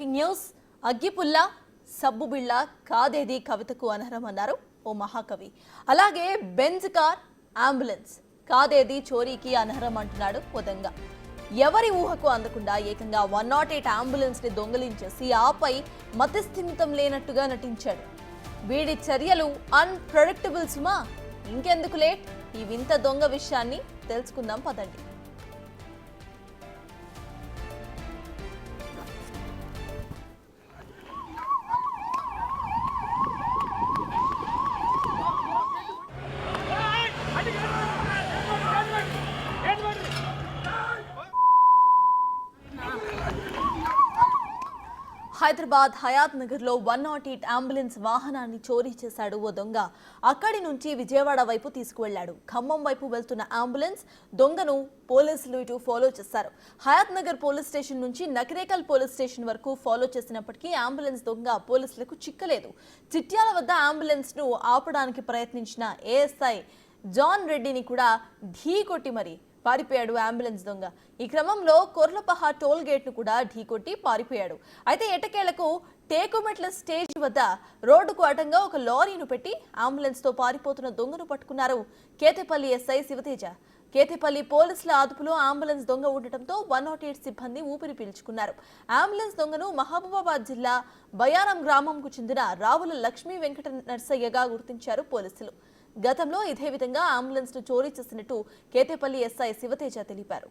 Breaking news. అగ్గిపుల్ల సబ్బుబిళ్ళ కాదేది కవితకు అనర్హమన్నారు ఓ మహాకవి. అలాగే బెంజ్ కార్ అంబులెన్స్ కాదేది చోరీకి అనర్హం అంటున్నాడు ఓ దొంగ. ఎవరి ఊహకు అందకుండా ఏకంగా 108 అంబులెన్స్ ని దొంగలించేసి ఆపై మతిస్థిమితం లేనట్టుగా నటించాడు. వీడి చర్యలు అన్ప్రెడిక్టబుల్ సుమా. ఇంకెందుకు లేట్, ఈ వింత దొంగ విషయాన్ని తెలుసుకుందాం పదండి. హైదరాబాద్ హయాత్ నగర్ లో 108 అంబులెన్స్ వాహనాన్ని చోరీ చేశాడు ఓ దొంగ. అక్కడి నుంచి విజయవాడ వైపు తీసుకువెళ్లాడు. ఖమ్మం వైపు వెళ్తున్న అంబులెన్స్ దొంగను పోలీసులు ఇటు ఫాలో చేశారు. హయాత్ నగర్ పోలీస్ స్టేషన్ నుంచి నకిరేకల్ పోలీస్ స్టేషన్ వరకు ఫాలో చేసినప్పటికీ అంబులెన్స్ దొంగ పోలీసులకు చిక్కలేదు. చిట్యాల వద్ద అంబులెన్స్ ను ఆపడానికి ప్రయత్నించిన ఏఎస్ఐ జాన్ రెడ్డిని కూడా ఢీకొట్టి మరి పారిపోయాడు అంబులెన్స్ దొంగ. ఈ క్రమంలో కొర్లపహ టోల్ గేట్ ను కూడా ఢీకొట్టి పారిపోయాడు. అయితే ఎటకేలకు టేకుమెట్ల స్టేజ్ వద్ద రోడ్డుకు అడ్డంగా ఒక లారీను పెట్టి అంబులెన్స్ తో పారిపోతున్న దొంగను పట్టుకున్నారు కేతేపల్లి ఎస్ఐ శివతేజ. కేతేపల్లి పోలీసుల అదుపులో అంబులెన్స్ దొంగ ఉండటంతో 108 సిబ్బంది ఊపిరి పీల్చుకున్నారు. అంబులెన్స్ దొంగను మహబూబాబాద్ జిల్లా బయారం గ్రామంకు చెందిన రావుల లక్ష్మీ వెంకట నర్సయ్యగా గుర్తించారు పోలీసులు. గతంలో ఇదే విధంగా అంబులెన్స్ ను చోరీ చేసినట్టు కేతేపల్లి ఎస్ఐ శివతేజ తెలిపారు.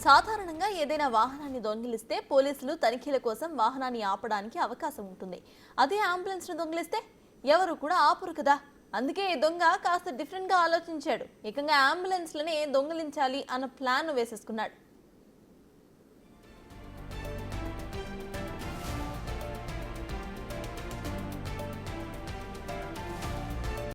సాధారణంగా ఏదైనా వాహనాన్ని దొంగిలిస్తే పోలీసులు తనిఖీల కోసం వాహనాన్ని ఆపడానికి అవకాశం ఉంటుంది. అదే అంబులెన్స్ ను దొంగిలిస్తే ఎవరు కూడా ఆపురు కదా. అందుకే ఈ దొంగ కాస్త డిఫరెంట్ గా ఆలోచించాడు. ఏకంగా అంబులెన్స్ లనే దొంగిలించాలి అన్న ప్లాన్ వేసేసుకున్నాడు.